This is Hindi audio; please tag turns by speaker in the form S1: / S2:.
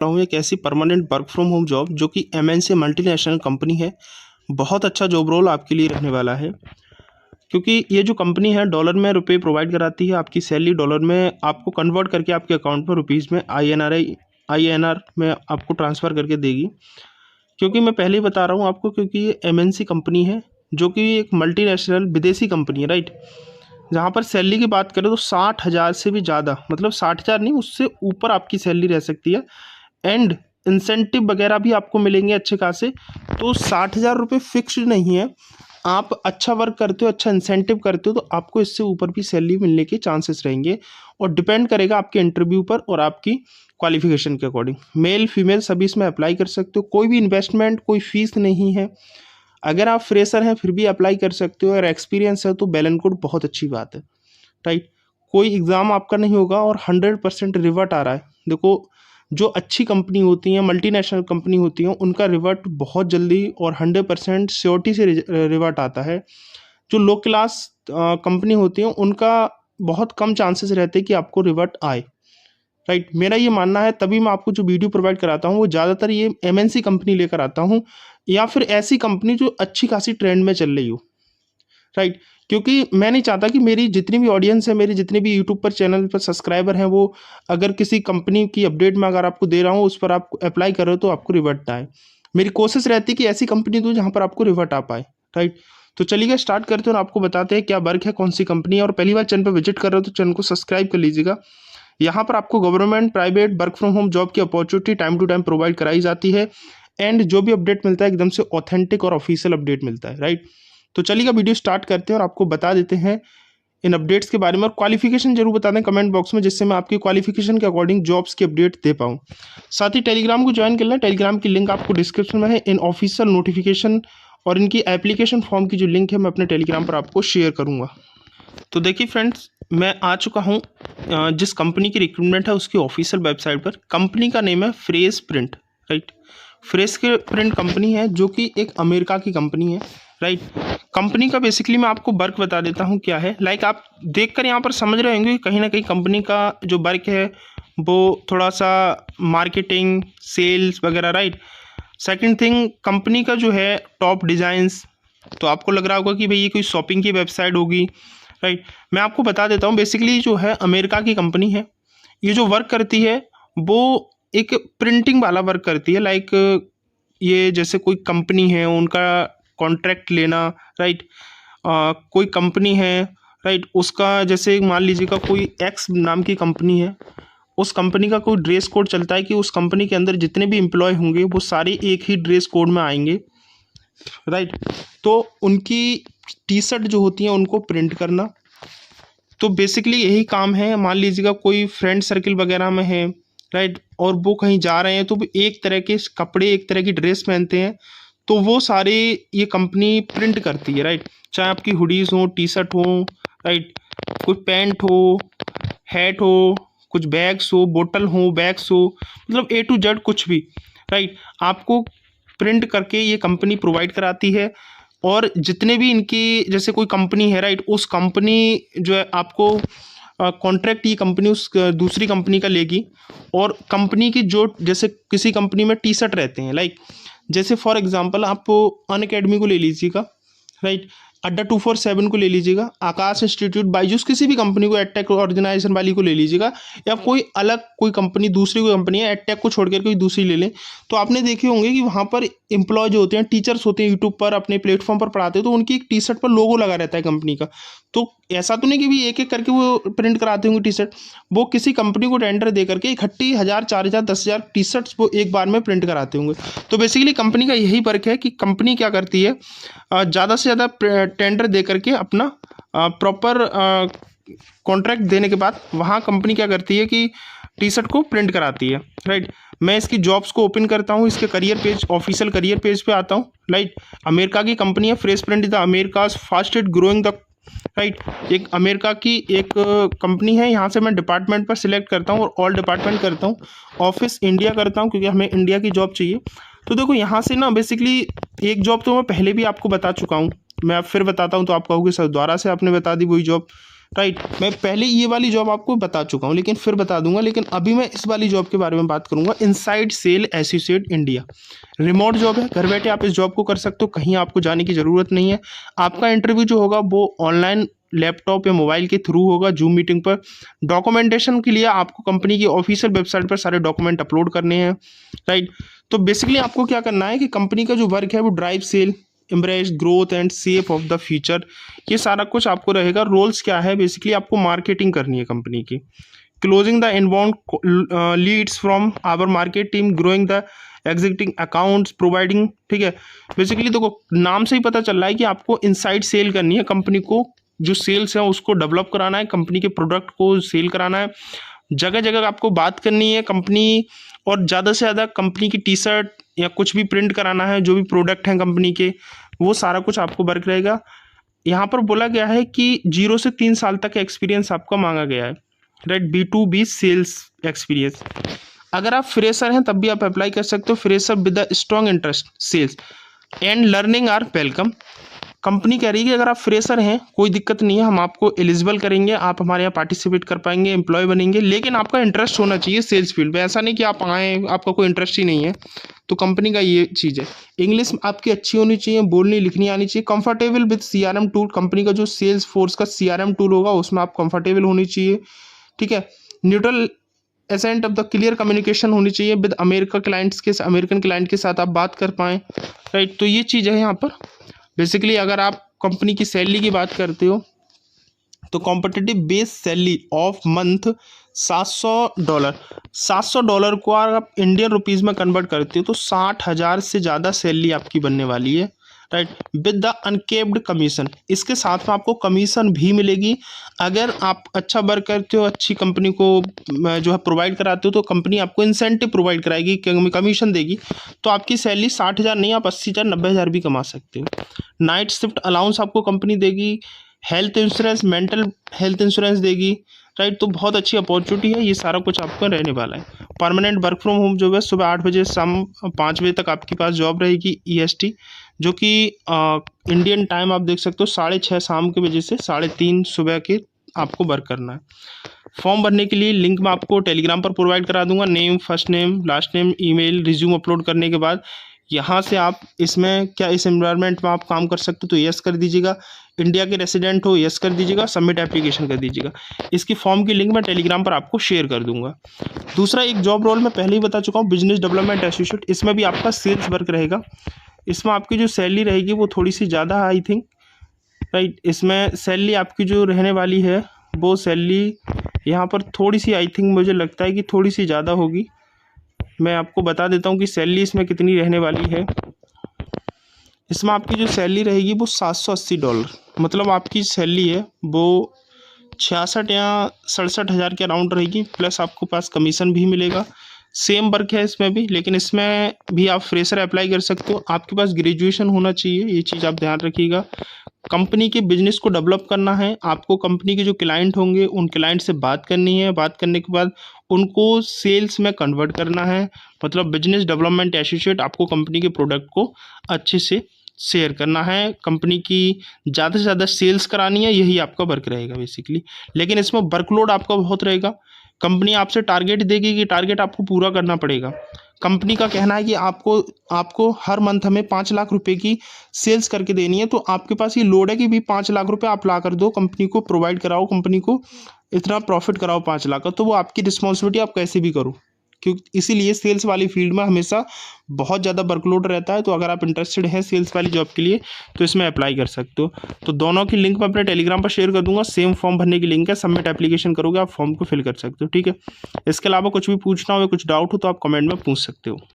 S1: रहा हूँ एक ऐसी permanent work from home job जो कि एमएनसी मल्टीनेशनल कंपनी है। बहुत अच्छा जॉब रोल आपके लिए रहने वाला है, क्योंकि ये जो कंपनी है डॉलर में रुपए प्रोवाइड कराती है। आपकी सैलरी डॉलर में आपको कन्वर्ट करके आपके अकाउंट में रुपीज़ में आईएनआर में आपको ट्रांसफ़र करके देगी। क्योंकि मैं पहले ही बता रहा हूँ आपको, क्योंकि ये एमएनसी कंपनी है जो कि एक मल्टीनेशनल विदेशी कंपनी है, राइट। जहाँ पर सैलरी की बात करें तो 60,000 से भी ज़्यादा, मतलब 60,000 नहीं, उससे ऊपर आपकी सैलरी रह सकती है। एंड इंसेंटिव वगैरह भी आपको मिलेंगे अच्छे खासे। तो 60,000 रुपये फिक्स्ड नहीं है। आप अच्छा वर्क करते हो, अच्छा इंसेंटिव करते हो, तो आपको इससे ऊपर भी सैलरी मिलने के चांसेस रहेंगे। और डिपेंड करेगा आपके इंटरव्यू पर और आपकी क्वालिफिकेशन के अकॉर्डिंग। मेल फीमेल सभी इसमें अप्लाई कर सकते हो। कोई भी इन्वेस्टमेंट, कोई फीस नहीं है। अगर आप फ्रेशर हैं फिर भी अप्लाई कर सकते हो, और एक्सपीरियंस है तो बेल एंड गुड, बहुत अच्छी बात है, राइट। कोई एग्ज़ाम आपका नहीं होगा और 100% रिवर्ट आ रहा है। देखो, जो अच्छी कंपनी होती हैं, मल्टीनेशनल कंपनी होती हैं, उनका रिवर्ट बहुत जल्दी और 100% श्योरिटी से रिवर्ट आता है। जो लो क्लास कंपनी होती हैं उनका बहुत कम चांसेस रहते हैं कि आपको रिवर्ट आए, राइट। मेरा ये मानना है, तभी मैं आपको जो वीडियो प्रोवाइड कराता हूँ वो ज़्यादातर ये एमएनसी कंपनी लेकर आता हूँ, या फिर ऐसी कंपनी जो अच्छी खासी ट्रेंड में चल रही हो, राइट। क्योंकि मैं नहीं चाहता कि मेरी जितनी भी ऑडियंस है, मेरी जितने भी यूट्यूब पर चैनल पर सब्सक्राइबर हैं, वो अगर किसी कंपनी की अपडेट में अगर आपको दे रहा हूँ, उस पर आप अप्लाई कर रहे हो तो आपको रिवर्ट ना आए। मेरी कोशिश रहती है कि ऐसी कंपनी दो जहाँ पर आपको रिवर्ट आ पाए, राइट। तो चलिए स्टार्ट करते हैं और आपको बताते हैं क्या वर्क है, कौन सी कंपनी है। और पहली बार चैनल पर विजिट कर रहे हो तो चैनल को सब्सक्राइब कर लीजिएगा। यहाँ पर आपको government, private, work from home job की opportunity time to time provide कराई जाती है। एंड जो भी अपडेट मिलता है एकदम से ऑथेंटिक और ऑफिशियल अपडेट मिलता है, राइट। तो चलिए वीडियो स्टार्ट करते हैं और आपको बता देते हैं इन अपडेट्स के बारे में। और क्वालिफिकेशन जरूर बता दें कमेंट बॉक्स में, जिससे मैं आपकी क्वालिफिकेशन के अकॉर्डिंग जॉब्स की अपडेट दे पाऊँ। साथ ही टेलीग्राम को ज्वाइन कर लें। टेलीग्राम की लिंक आपको डिस्क्रिप्शन में है। इन ऑफिशियल नोटिफिकेशन और इनकी एप्लीकेशन फॉर्म की जो लिंक है मैं अपने टेलीग्राम पर आपको शेयर करूँगा। तो देखिए फ्रेंड्स, मैं आ चुका हूँ जिस कंपनी की रिक्रूटमेंट है उसकी ऑफिशियल वेबसाइट पर। कंपनी का नेम है फ्रेश प्रिंट, राइट। फ्रेश के प्रिंट कंपनी है जो कि एक अमेरिका की कंपनी है, राइट। कंपनी का बेसिकली मैं आपको वर्क बता देता हूँ क्या है। लाइक आप देखकर यहाँ पर समझ रहे होंगे कि कहीं ना कहीं कंपनी का जो वर्क है वो थोड़ा सा मार्केटिंग, सेल्स वगैरह, राइट। सेकंड थिंग, कंपनी का जो है टॉप डिज़ाइंस, तो आपको लग रहा होगा कि भाई ये कोई शॉपिंग की वेबसाइट होगी, राइट। मैं आपको बता देता हूँ, बेसिकली जो है अमेरिका की कंपनी है। ये जो वर्क करती है वो एक प्रिंटिंग वाला वर्क करती है। लाइक ये जैसे कोई कंपनी है, उनका कॉन्ट्रैक्ट लेना, राइट। कोई कंपनी है, राइट, उसका जैसे मान लीजिएगा कोई एक्स नाम की कंपनी है, उस कंपनी का कोई ड्रेस कोड चलता है कि उस कंपनी के अंदर जितने भी एम्प्लॉय होंगे वो सारे एक ही ड्रेस कोड में आएंगे, राइट। तो उनकी टी शर्ट जो होती हैं उनको प्रिंट करना, तो बेसिकली यही काम है। मान लीजिएगा कोई फ्रेंड सर्किल वगैरह में है, राइट, और वो कहीं जा रहे हैं तो वो एक तरह के कपड़े, एक तरह की ड्रेस पहनते हैं, तो वो सारे ये कंपनी प्रिंट करती है, राइट। चाहे आपकी हुडीज़ हो, टी शर्ट हो, राइट, कोई पैंट हो, हैट हो, कुछ बैग्स हो, बोतल हो, बैग्स हो, मतलब ए टू जेड कुछ भी, राइट, आपको प्रिंट करके ये कंपनी प्रोवाइड कराती है। और जितने भी इनकी जैसे कोई कंपनी है, राइट, उस कंपनी जो है आपको कॉन्ट्रैक्ट ये कंपनी उस दूसरी कंपनी का लेगी। और कंपनी की जो जैसे किसी कंपनी में टी शर्ट रहते हैं, लाइक जैसे फॉर एग्जांपल आप अनअकैडमी को ले लीजिएगा, राइट, अड्डा 247 को ले लीजिएगा, आकाश इंस्टीट्यूट, बायजूस, किसी भी कंपनी को, एडटेक ऑर्गेनाइजेशन वाली को ले लीजिएगा, या कोई अलग कोई कंपनी, दूसरी कोई कंपनी है, एडटेक को छोड़कर कोई दूसरी ले लें, तो आपने देखे होंगे कि वहाँ पर एम्प्लॉय जो होते हैं, टीचर्स होते हैं, यूट्यूब पर अपने प्लेटफॉर्म पर पढ़ाते हैं, तो उनकी एक टी शर्ट पर लोगो लगा रहता है कंपनी का। तो ऐसा तो नहीं कि भी एक एक करके वो प्रिंट कराते होंगे टी शर्ट, वो किसी कंपनी को टेंडर दे करके इकट्ठी 1,000, 4,000, 10,000 टी शर्ट्स वो एक बार में प्रिंट कराते होंगे। तो बेसिकली कंपनी का यही वर्क है कि कंपनी क्या करती है, ज़्यादा से ज़्यादा टेंडर दे करके अपना प्रॉपर कॉन्ट्रैक्ट देने के बाद वहाँ कंपनी क्या करती है कि टी शर्ट को प्रिंट कराती है, राइट। मैं इसकी जॉब्स को ओपन करता हूँ, इसके career page, official career page पे आता हूँ, राइट। अमेरिका की कंपनी है fresh print, is the America's fastest growing the, right, एक अमेरिका की एक कंपनी है। यहाँ से मैं डिपार्टमेंट पर सिलेक्ट करता हूँ और ऑल डिपार्टमेंट करता हूँ, ऑफिस इंडिया करता हूँ क्योंकि हमें इंडिया की जॉब चाहिए। तो देखो यहाँ से ना बेसिकली एक जॉब तो मैं पहले भी आपको बता चुका हूँ, मैं अब फिर बताता हूँ तो आप कहोगे सर दोबारा से आपने बता दी वही जॉब, राइट। मैं पहले ये वाली जॉब आपको बता चुका हूँ, लेकिन फिर बता दूंगा, लेकिन अभी मैं इस वाली जॉब के बारे में बात करूंगा। Inside sale associate India, remote job है, घर बैठे आप इस जॉब को कर सकते हो, कहीं आपको जाने की ज़रूरत नहीं है। आपका इंटरव्यू जो होगा वो ऑनलाइन लैपटॉप या मोबाइल के थ्रू होगा, जूम मीटिंग पर। डॉक्यूमेंटेशन के लिए आपको कंपनी की ऑफिशियल वेबसाइट पर सारे डॉक्यूमेंट अपलोड करने हैं, राइट। तो बेसिकली आपको क्या करना है कि कंपनी का जो वर्क है वो drive sale, embrace growth and safe of the future, ये सारा कुछ आपको रहेगा। रोल्स क्या है, बेसिकली आपको मार्केटिंग करनी है कंपनी की, closing the inbound leads from our market team, growing the existing accounts, providing, ठीक है। बेसिकली देखो नाम से ही पता चल रहा है कि आपको इनसाइड सेल करनी है, कंपनी को जो सेल्स है उसको डेवलप कराना है, कंपनी के प्रोडक्ट को सेल कराना है, जगह जगह आपको बात करनी है कंपनी, और ज़्यादा से ज़्यादा कंपनी की टी शर्ट या कुछ भी प्रिंट कराना है, जो भी प्रोडक्ट हैं कंपनी के, वो सारा कुछ आपको वर्क रहेगा। यहाँ पर बोला गया है कि 0 से 3 साल तक का एक्सपीरियंस आपका मांगा गया है, राइट। B2B sales experience. अगर आप फ्रेशर हैं तब भी आप अप्लाई कर सकते हो, fresher with the strong interest sales and learning are welcome. Company कह रही है कि अगर आप फ्रेशर हैं कोई दिक्कत नहीं है, हम आपको एलिजिबल करेंगे, आप हमारे यहाँ पार्टिसिपेट कर पाएंगे, एम्प्लॉय बनेंगे, लेकिन आपका इंटरेस्ट होना चाहिए सेल्स फील्ड में। ऐसा नहीं कि आप आए आपका कोई इंटरेस्ट ही नहीं है। तो कंपनी का ये चीज़ है। इंग्लिश आपकी अच्छी होनी चाहिए, बोलनी लिखनी आनी चाहिए। Comfortable with CRM tool, company का जो सेल्स फोर्स का CRM टूल होगा उसमें आप कंफर्टेबल होनी चाहिए, ठीक है। Neutral ascent of the clear communication होनी चाहिए विद अमेरिका क्लाइंट्स के, अमेरिकन क्लाइंट के साथ आप बात कर पाएँ, राइट। तो ये चीज़ है यहाँ पर। बेसिकली अगर आप कंपनी की सैलरी की बात करते हो तो competitive base salary of month $700, $700 को अगर आप इंडियन रुपीज़ में कन्वर्ट करते हो तो 60,000 से ज़्यादा सैलरी आपकी बनने वाली है, राइट, विद द अनकेप्ड कमीशन। इसके साथ में आपको कमीशन भी मिलेगी। अगर आप अच्छा वर्क करते हो, अच्छी कंपनी को जो है प्रोवाइड कराते हो, तो कंपनी आपको इंसेंटिव प्रोवाइड कराएगी, कमीशन देगी। तो आपकी सैलरी 60,000 नहीं, आप 80,000 90,000 भी कमा सकते हो। नाइट शिफ्ट अलाउंस आपको कंपनी देगी, health insurance, mental health insurance देगी, राइट। तो बहुत अच्छी अपॉर्चुनिटी है, ये सारा कुछ आपका रहने वाला है। परमानेंट वर्क फ्रॉम होम जो है सुबह 8 बजे शाम 5 बजे तक आपके पास जॉब रहेगी EST, जो कि इंडियन टाइम आप देख सकते हो 6:30 शाम के बजे से 3:30 सुबह के आपको वर्क करना है। फॉर्म भरने के लिए लिंक मैं आपको टेलीग्राम पर प्रोवाइड करा दूंगा। Name, first name, last name, email, resume upload करने के बाद यहाँ से आप इसमें क्या इस एनवायरनमेंट में आप काम कर सकते हो तो यस कर दीजिएगा। इंडिया के रेसिडेंट हो यस कर दीजिएगा, सबमिट एप्लीकेशन कर दीजिएगा। इसकी फॉर्म की लिंक मैं टेलीग्राम पर आपको शेयर कर दूंगा। दूसरा एक जॉब रोल मैं पहले ही बता चुका हूँ, बिजनेस डेवलपमेंट एसोसिएट। इसमें भी आपका सेल्स वर्क रहेगा। इसमें आपकी जो सैलरी रहेगी वो थोड़ी सी ज़्यादा है आई थिंक, राइट। इसमें सैलरी आपकी जो रहने वाली है वो सैलरी यहाँ पर थोड़ी सी आई थिंक मुझे लगता है कि थोड़ी सी ज़्यादा होगी। मैं आपको बता देता हूँ कि सैलरी इसमें कितनी रहने वाली है। इसमें आपकी जो सैलरी रहेगी वो $780, मतलब आपकी सैलरी है वो 66 या 67 हज़ार के अराउंड रहेगी, प्लस आपको पास कमीशन भी मिलेगा। सेम वर्क है इसमें भी, लेकिन इसमें भी आप फ्रेशर अप्लाई कर सकते हो। आपके पास ग्रेजुएशन होना चाहिए, ये चीज़ आप ध्यान रखिएगा। कंपनी के बिजनेस को डेवलप करना है आपको, कंपनी के जो क्लाइंट होंगे उन क्लाइंट से बात करनी है, बात करने के बाद उनको सेल्स में कन्वर्ट करना है। मतलब बिजनेस डेवलपमेंट एसोसिएट, आपको कंपनी के प्रोडक्ट को अच्छे से शेयर करना है, कंपनी की ज़्यादा से ज़्यादा सेल्स करानी है, यही आपका वर्क रहेगा बेसिकली। लेकिन इसमें वर्कलोड आपका बहुत रहेगा। कंपनी आपसे टारगेट देगी कि टारगेट आपको पूरा करना पड़ेगा। कंपनी का कहना है कि आपको हर मंथ हमें 5 लाख रुपए की सेल्स करके देनी है, तो आपके पास ये लोड है कि भी 5 लाख रुपए आप ला कर दो, कंपनी को प्रोवाइड कराओ, कंपनी को इतना प्रॉफिट कराओ 5 लाख का। तो वो आपकी रिस्पॉन्सिबिलिटी, आप कैसे भी करो, क्योंकि इसीलिए सेल्स वाली फील्ड में हमेशा बहुत ज़्यादा वर्कलोड रहता है। तो अगर आप इंटरेस्टेड हैं सेल्स वाली जॉब के लिए तो इसमें अप्लाई कर सकते हो। तो दोनों की लिंक मैं अपने टेलीग्राम पर शेयर कर दूंगा। सेम फॉर्म भरने की लिंक है, सबमिट एप्लीकेशन करोगे आप फॉर्म को फिल कर सकते हो, ठीक है। इसके अलावा कुछ भी पूछना हो या कुछ डाउट हो तो आप कमेंट में पूछ सकते हो।